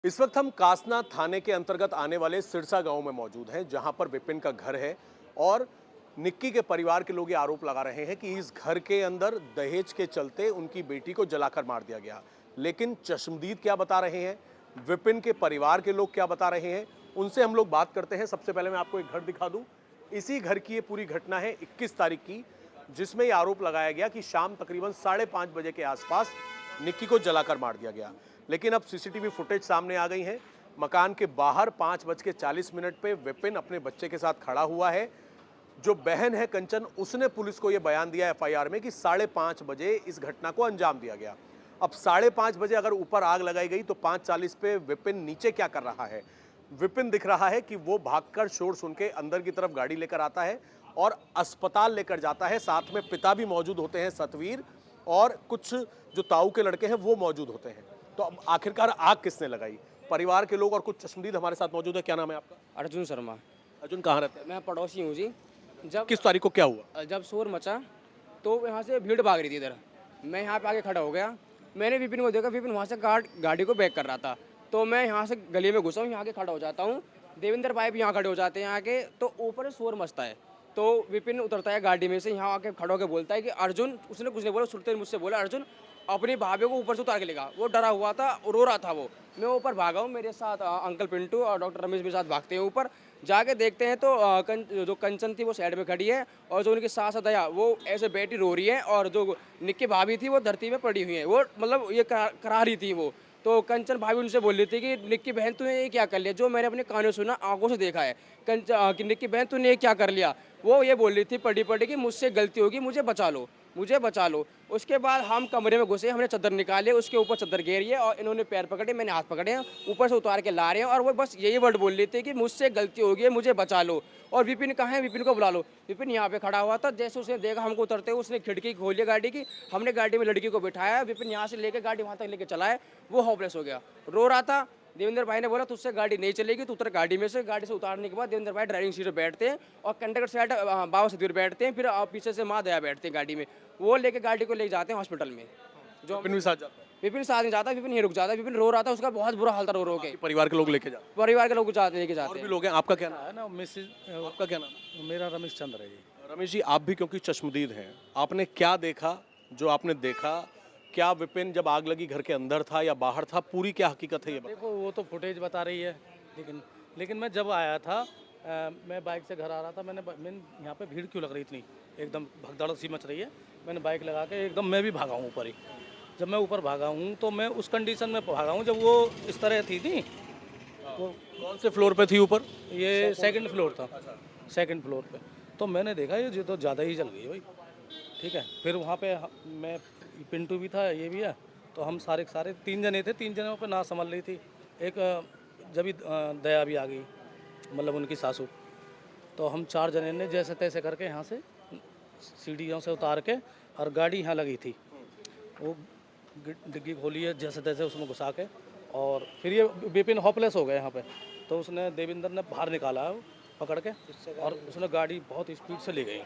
इस वक्त हम कासना थाने के अंतर्गत आने वाले सिरसा गांव में मौजूद हैं, जहां पर विपिन का घर है और निक्की के परिवार के लोग ये आरोप लगा रहे हैं कि इस घर के अंदर दहेज के चलते उनकी बेटी को जलाकर मार दिया गया। लेकिन चश्मदीद क्या बता रहे हैं, विपिन के परिवार के लोग क्या बता रहे हैं, उनसे हम लोग बात करते हैं। सबसे पहले मैं आपको एक घर दिखा दूं। इसी घर की ये पूरी घटना है 21 तारीख की, जिसमें ये आरोप लगाया गया कि शाम तकरीबन 5:30 बजे के आसपास निक्की को जलाकर मार दिया गया। लेकिन अब सीसीटीवी फुटेज सामने आ गई है। मकान के बाहर 5:40 पे विपिन अपने बच्चे के साथ खड़ा हुआ है। जो बहन है कंचन, उसने पुलिस को यह बयान दिया एफआईआर में कि 5:30 बजे इस घटना को अंजाम दिया गया। अब 5:30 बजे अगर ऊपर आग लगाई गई तो 5:40 पे विपिन नीचे क्या कर रहा है? विपिन दिख रहा है कि वो भागकर शोर सुन के अंदर की तरफ गाड़ी लेकर आता है और अस्पताल लेकर जाता है। साथ में पिता भी मौजूद होते हैं, सतवीर, और कुछ जो ताऊ के लड़के हैं वो मौजूद होते हैं। तो अब आखिरकार आग किसने लगाई? परिवार के लोग और कुछ चश्मदीद हमारे साथ मौजूद है। क्या नाम है आपका? अर्जुन शर्मा। अर्जुन, कहाँ रहते हैं? मैं पड़ोसी हूँ जी। जब किस तारीख को क्या हुआ? जब शोर मचा तो यहाँ से भीड़ भाग रही थी इधर। मैं यहाँ पे आके खड़ा हो गया। मैंने विपिन को देखा, विपिन वहाँ से गाड़ी को बैक कर रहा था। तो मैं यहाँ से गली में घुसा हूँ, यहाँ के खड़ा हो जाता हूँ। देवेंद्र भाई भी यहाँ खड़े हो जाते हैं यहाँ के। तो ऊपर शोर मचता है तो विपिन उतरता है गाड़ी में से, यहाँ आके खड़ा होकर बोलता है कि अर्जुन, उसने कुछ नहीं बोला, सुनते मुझसे बोला अर्जुन अपनी भाभी को ऊपर से उतार के लेगा। वो डरा हुआ था, रो रहा था वो। मैं ऊपर भागा हूँ, मेरे साथ अंकल पिंटू और डॉक्टर रमेश भी साथ भागते हैं। ऊपर जाके देखते हैं तो जो कंचन थी वो साइड में खड़ी है और जो उनकी सास दया वो ऐसे बैठी रो रही है, और जो निक्की भाभी थी वो धरती में पड़ी हुई है। वो मतलब ये करा रही थी वो। तो कंचन भाभी उनसे बोल रही थी कि निक्की बहन तूने ये क्या कर लिया? जो मैंने अपने कानों सुना, आंखों से देखा है कि निक्की बहन तूने ये क्या कर लिया? वो ये बोल रही थी पड़ी पड़ी कि मुझसे गलती होगी, मुझे बचा लो, मुझे बचा लो। उसके बाद हम कमरे में घुसे, हमने चादर निकाले, उसके ऊपर चादर घेरी है और इन्होंने पैर पकड़े, मैंने हाथ पकड़े हैं, ऊपर से उतार के ला रहे हैं। और वो बस यही वर्ड बोल रही थी कि मुझसे गलती हो गई, मुझे बचा लो। और विपिन कहाँ है? विपिन को बुला लो। विपिन यहाँ पे खड़ा हुआ था। जैसे उसने देखा हमको उतरते हुए, उसने खिड़की खोली गाड़ी की। हमने गाड़ी में लड़की को बिठाया, विपिन यहाँ से लेके गाड़ी वहाँ तक लेके चला है। वो होपलेस हो गया, रो रहा था। देवेंद्र भाई ने बोला तुझसे गाड़ी नहीं चलेगी, तू उतर गाड़ी में से। गाड़ी से उतारने के बाद देवेंद्र भाई ड्राइविंग सीट पर बैठते हैं और कंडक्टर साइड बाबा सतवीर बैठते हैं, फिर पीछे से माँ दया बैठते हैं गाड़ी में। वो लेके गाड़ी को ले जाते हैं हॉस्पिटल में। जो विपिन भी साथ जाता है? विपिन साथ नहीं जाता, विपिन ही रुक जाता है। विपिन रो रहा था, उसका बहुत बुरा हाल था रो के। परिवार के लोग लेके जाते परिवार के लोग लेके हैं? जाते और भी हैं। लोग हैं। आपका क्या नाम है ना मिसेज है? आपका क्या नाम है? मेरा रमेश चंद्र है जी। रमेश जी, आप भी क्योंकि चश्मदीद हैं, आपने क्या देखा? जो आपने देखा, क्या विपिन जब आग लगी घर के अंदर था या बाहर था? पूरी क्या हकीकत है ये बताइए। देखो वो तो फुटेज बता रही है, लेकिन मैं जब आया था मैं बाइक से घर आ रहा था। मैंने यहाँ पे भीड़ क्यों लग रही इतनी, एकदम भगदड़ सी मच रही है। मैंने बाइक लगा के एकदम मैं भी भागा हूँ ऊपर ही। जब मैं ऊपर भागा हूँ तो मैं उस कंडीशन में भागा हूँ जब वो इस तरह थी नहीं। वो कौन से फ्लोर पे थी ऊपर? ये सेकंड फ्लोर था, सेकंड फ्लोर पे। तो मैंने देखा ये तो ज़्यादा ही जल गई भाई। ठीक है, फिर वहाँ पे मैं, पिंटू भी था, ये भी है। तो हम सारे 3 जने थे। 3 जनों पे ना संभल रही थी। एक जब भी दया भी आ गई, मतलब उनकी सासू। तो हम 4 जने ने जैसे तैसे करके यहाँ से सीढ़ियों से उतार के, और गाड़ी यहाँ लगी थी, वो डिग्गी खोली है जैसे तैसे उसमें घुसा के। और फिर ये विपिन होपलेस हो गया यहाँ पे। तो उसने देवेंद्र ने बाहर निकाला है पकड़ के, और उसने गाड़ी बहुत स्पीड से ले गई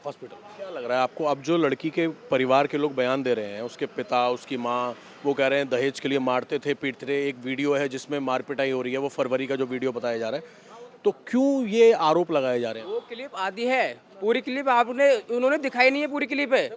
हॉस्पिटल। क्या लग रहा है आपको? अब जो लड़की के परिवार के लोग बयान दे रहे हैं, उसके पिता, उसकी माँ, वो कह रहे हैं दहेज के लिए मारते थे, पीटते थे। एक वीडियो है जिसमें मार पिटाई हो रही है, वो फरवरी का जो वीडियो बताया जा रहा है। तो क्यों ये आरोप लगाए जा रहे हैं? वो क्लिप आधी है, पूरी क्लिप आपने उन्होंने दिखाई नहीं है। पूरी क्लिप है।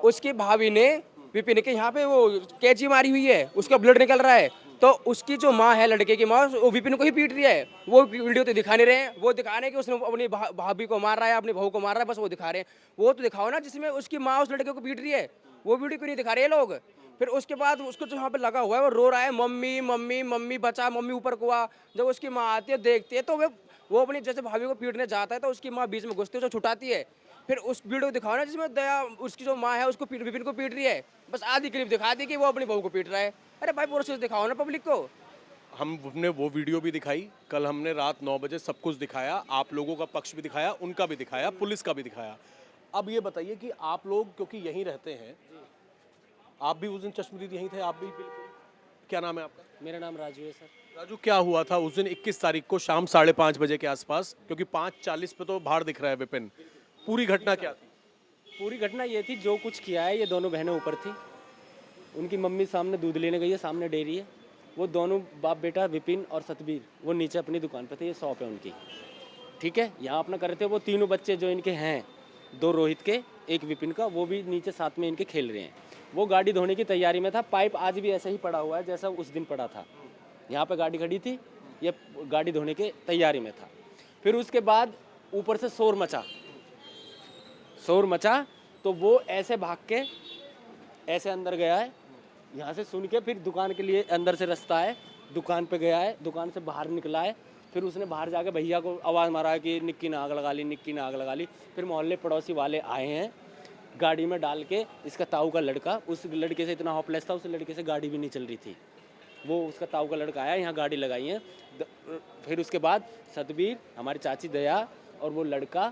उसकी भाभी ने विपिन के यहाँ पे वो कैची मारी हुई है, उसका ब्लड निकल रहा है। तो उसकी जो माँ है, लड़के की माँ, वो विपिन को ही पीट रही है। वो वीडियो तो दिखा नहीं रहे हैं। वो दिखा रहे हैं कि उसने अपनी भाभी को मार रहा है, अपनी बहू को मार रहा है, बस वो दिखा रहे हैं। वो तो दिखाओ ना जिसमें उसकी माँ उस लड़के को पीट रही है। वो वीडियो क्यों नहीं दिखा रहे हैं लोग? फिर उसके बाद उसको जो यहाँ पे लगा हुआ है वो रो रहा है, मम्मी मम्मी मम्मी बचा, मम्मी ऊपर को आ। जब उसकी माँ आती है, देखती है, तो वो अपनी जैसे भाभी को पीटने जाता है तो उसकी माँ बीच में घुसती है, उसे छुटाती है। फिर उस वीडियो को दिखाओ ना जिसमें दया, उसकी जो माँ है, उसको विपिन को पीट रही है। बस आधी क्लिप दिखा दी कि वो अपनी बहू को पीट रहा है। अरे भाई पूरा चीज दिखाओ ना पब्लिक को। हमने वो वीडियो भी दिखाई, कल हमने रात 9 बजे सब कुछ दिखाया, आप लोगों का पक्ष भी दिखाया, उनका भी दिखाया, पुलिस का भी दिखाया। अब ये बताइए कि आप लोग क्योंकि यहीं रहते हैं, आप भी उस दिन चश्मदीद यहीं थे? आप भी? बिल्कुल। क्या नाम है आपका? मेरा नाम राजू है सर। राजू, क्या हुआ था उस दिन 21 तारीख को शाम 5:30 बजे के आसपास? क्योंकि 5:40 पे तो बाहर दिख रहा है विपिन। पूरी घटना क्या थी? पूरी घटना ये थी, जो कुछ किया है, ये दोनों बहनें ऊपर थी। उनकी मम्मी सामने दूध लेने गई है, सामने डेयरी है। वो दोनों बाप बेटा विपिन और सतबीर वो नीचे अपनी दुकान पे थे, ये शॉप है उनकी, ठीक है, यहाँ अपना कर रहे थे। वो तीनों बच्चे जो इनके हैं, 2 रोहित के, 1 विपिन का, वो भी नीचे साथ में इनके खेल रहे हैं। वो गाड़ी धोने की तैयारी में था। पाइप आज भी ऐसे ही पड़ा हुआ है जैसा उस दिन पड़ा था। यहाँ पे गाड़ी खड़ी थी, ये गाड़ी धोने की तैयारी में था। फिर उसके बाद ऊपर से शोर मचा तो वो ऐसे भाग के ऐसे अंदर गया है, यहाँ से सुन के फिर दुकान के लिए अंदर से रास्ता है, दुकान पे गया है, दुकान से बाहर निकला है। फिर उसने बाहर जाके भैया को आवाज़ मारा कि निक्की ने आग लगा ली, निक्की ने आग लगा ली। फिर मोहल्ले पड़ोसी वाले आए हैं, गाड़ी में डाल के इसका ताऊ का लड़का, उस लड़के से इतना हॉपलेस था, उस लड़के से गाड़ी भी नहीं चल रही थी। वो उसका ताऊ का लड़का आया, यहाँ गाड़ी लगाई है। फिर उसके बाद सतबीर, हमारी चाची दया और वो लड़का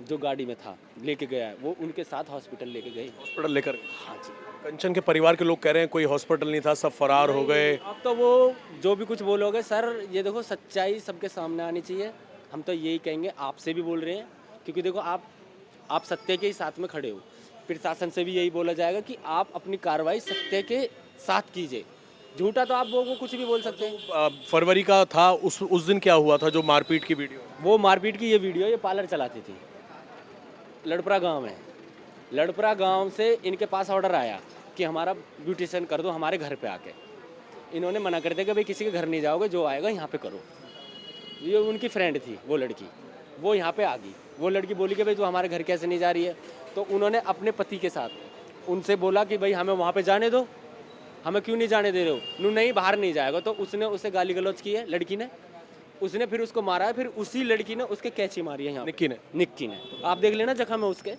जो गाड़ी में था लेके गया है, वो उनके साथ हॉस्पिटल लेके गए। हॉस्पिटल लेकर? हाँ जी। कंचन के परिवार के लोग कह रहे हैं कोई हॉस्पिटल नहीं था, सब फरार हो गए। अब तो वो जो भी कुछ बोलोगे सर, ये देखो सच्चाई सबके सामने आनी चाहिए। हम तो यही कहेंगे, आपसे भी बोल रहे हैं, क्योंकि देखो आप सत्य के ही साथ में खड़े हो। प्रशासन से भी यही बोला जाएगा कि आप अपनी कार्रवाई सत्य के साथ कीजिए। झूठा तो आप वो कुछ भी बोल सकते हैं। फरवरी का था, उस दिन क्या हुआ था जो मारपीट की वीडियो? वो मारपीट की ये वीडियो, ये पार्लर चलाती थी, लड़परा गांव है। लड़परा गांव से इनके पास ऑर्डर आया कि हमारा ब्यूटिशियन कर दो हमारे घर पे आके। इन्होंने मना कर दिया कि भाई किसी के घर नहीं जाओगे, जो आएगा यहाँ पे करो। ये उनकी फ्रेंड थी वो लड़की, वो यहाँ पे आ गई। वो लड़की बोली कि भाई तू हमारे घर कैसे नहीं जा रही है? तो उन्होंने अपने पति के साथ उनसे बोला कि भाई हमें वहाँ पे जाने दो, हमें क्यों नहीं जाने दे रहे हो? नहीं, बाहर नहीं जाएगा। तो उसने उसे गाली गलौज की है लड़की ने, उसने फिर उसको मारा है। फिर उसी लड़की ने उसके कैंची मारी है यहाँ, निक्की ने आप देख लेना जख्म है उसके,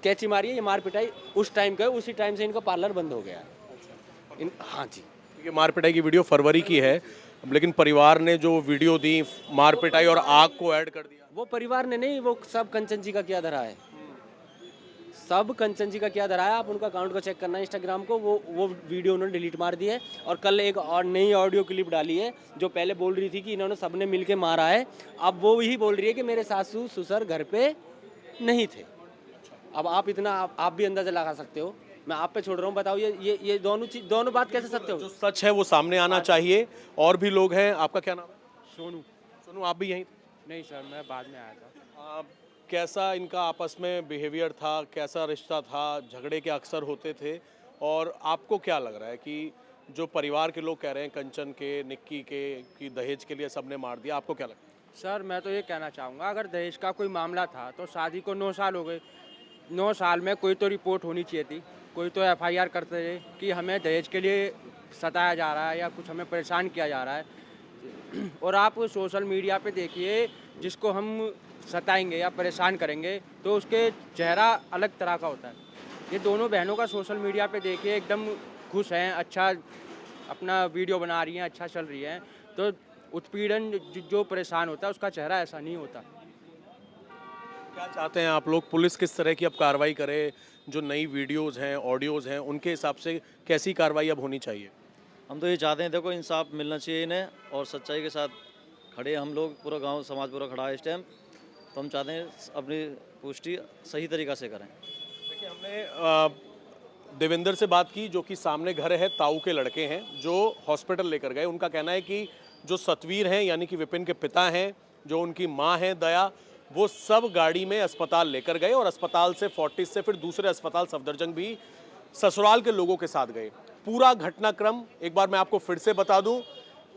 कैंची मारी है। ये मार पिटाई उस टाइम का है, उसी टाइम से इनका पार्लर बंद हो गया है। हाँ जी, ये मार पिटाई की वीडियो फरवरी की है, लेकिन परिवार ने जो वीडियो दी मार पिटाई और आग को ऐड कर दिया। वो परिवार ने नहीं, वो सब कंचन जी का किया धरा है, सब कंचन जी का क्या धरा है। आप उनका अकाउंट को चेक करना इंस्टाग्राम को, वो वीडियो उन्होंने डिलीट मार दी है। और कल एक और नई ऑडियो क्लिप डाली है, जो पहले बोल रही थी कि इन्होंने सबने मिलके मारा है, अब वो ही बोल रही है कि मेरे सासू ससुर घर पे नहीं थे। अब आप इतना आप भी अंदाजा लगा सकते हो, मैं आप पे छोड़ रहा हूँ। बताओ ये दोनों बात कैसे सत्य हो? जो सच है वो सामने आना चाहिए। और भी लोग हैं, आपका क्या नाम है? सोनू, आप भी यहीं? नहीं सर, मैं बाद में आया था। कैसा इनका आपस में बिहेवियर था, कैसा रिश्ता था? झगड़े के अक्सर होते थे, और आपको क्या लग रहा है कि जो परिवार के लोग कह रहे हैं कंचन के, निक्की के, कि दहेज के लिए सबने मार दिया, आपको क्या लगता है? सर मैं तो ये कहना चाहूँगा, अगर दहेज का कोई मामला था तो शादी को 9 साल हो गए। 9 साल में कोई तो रिपोर्ट होनी चाहिए थी, कोई तो FIR करते थे कि हमें दहेज के लिए सताया जा रहा है या कुछ हमें परेशान किया जा रहा है। और आप सोशल मीडिया पे देखिए, जिसको हम सताएंगे या परेशान करेंगे तो उसके चेहरा अलग तरह का होता है। ये दोनों बहनों का सोशल मीडिया पे देखिए, एकदम खुश हैं, अच्छा अपना वीडियो बना रही हैं, अच्छा चल रही हैं। तो उत्पीड़न जो परेशान होता है उसका चेहरा ऐसा नहीं होता। क्या चाहते हैं आप लोग, पुलिस किस तरह की अब कार्रवाई करे? जो नई वीडियोज़ हैं, ऑडियोज़ हैं, उनके हिसाब से कैसी कार्रवाई अब होनी चाहिए? हम तो ये चाहते हैं, देखो इंसाफ मिलना चाहिए इन्हें, और सच्चाई के साथ खड़े हम लोग, पूरा गांव समाज पूरा खड़ा है इस टाइम। तो हम चाहते हैं अपनी पुष्टि सही तरीक़ा से करें। देखिए, हमने देवेंद्र से बात की, जो कि सामने घर है, ताऊ के लड़के हैं, जो हॉस्पिटल लेकर गए। उनका कहना है कि जो सतवीर हैं, यानी कि विपिन के पिता हैं, जो उनकी माँ हैं दया, वो सब गाड़ी में अस्पताल लेकर गए, और अस्पताल से फोर्टिस से फिर दूसरे अस्पताल सफदरजंग भी ससुराल के लोगों के साथ गए। पूरा घटनाक्रम एक बार मैं आपको फिर से बता दूं,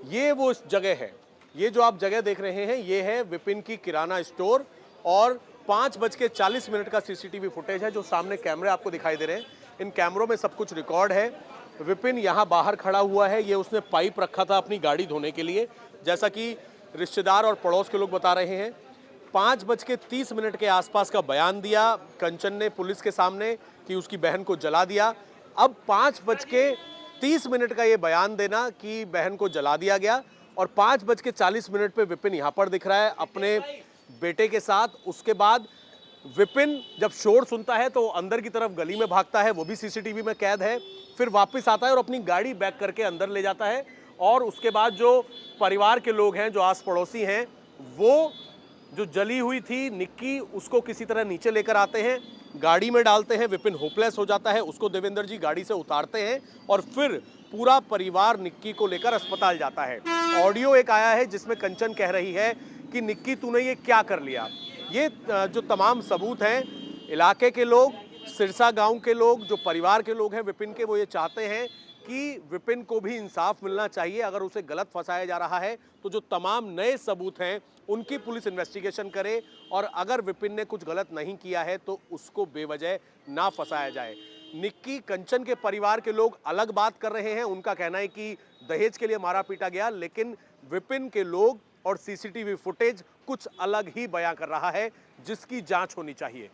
ये वो जगह है, ये जो आप जगह देख रहे हैं, ये है विपिन की किराना स्टोर। और 5:40 का CCTV फुटेज है, जो सामने कैमरे आपको दिखाई दे रहे हैं। इन कैमरों में सब कुछ रिकॉर्ड है। विपिन यहाँ बाहर खड़ा हुआ है, ये उसने पाइप रखा था अपनी गाड़ी धोने के लिए, जैसा कि रिश्तेदार और पड़ोस के लोग बता रहे हैं। 5:30 के आसपास का बयान दिया कंचन ने पुलिस के सामने कि उसकी बहन को जला दिया। अब 5:30 का ये बयान देना कि बहन को जला दिया गया, और 5:40 पे विपिन यहाँ पर दिख रहा है अपने बेटे के साथ। उसके बाद विपिन जब शोर सुनता है तो अंदर की तरफ गली में भागता है, वो भी CCTV में कैद है। फिर वापस आता है और अपनी गाड़ी बैक करके अंदर ले जाता है। और उसके बाद जो परिवार के लोग हैं, जो आस पड़ोसी हैं, वो जो जली हुई थी निक्की, उसको किसी तरह नीचे लेकर आते हैं, गाड़ी में डालते हैं। विपिन होपलेस हो जाता है, उसको देवेंद्र जी गाड़ी से उतारते हैं और फिर पूरा परिवार निक्की को लेकर अस्पताल जाता है। ऑडियो एक आया है जिसमें कंचन कह रही है कि निक्की तूने ये क्या कर लिया। ये जो तमाम सबूत हैं, इलाके के लोग, सिरसा गांव के लोग, जो परिवार के लोग हैं विपिन के, वो ये चाहते हैं कि विपिन को भी इंसाफ मिलना चाहिए। अगर उसे गलत फंसाया जा रहा है तो जो तमाम नए सबूत हैं उनकी पुलिस इन्वेस्टिगेशन करे, और अगर विपिन ने कुछ गलत नहीं किया है तो उसको बेवजह ना फंसाया जाए। निक्की कंचन के परिवार के लोग अलग बात कर रहे हैं। उनका कहना है कि दहेज के लिए मारा पीटा गया, लेकिन विपिन के लोग और सीसीटीवी फुटेज कुछ अलग ही बयां कर रहा है, जिसकी जांच होनी चाहिए।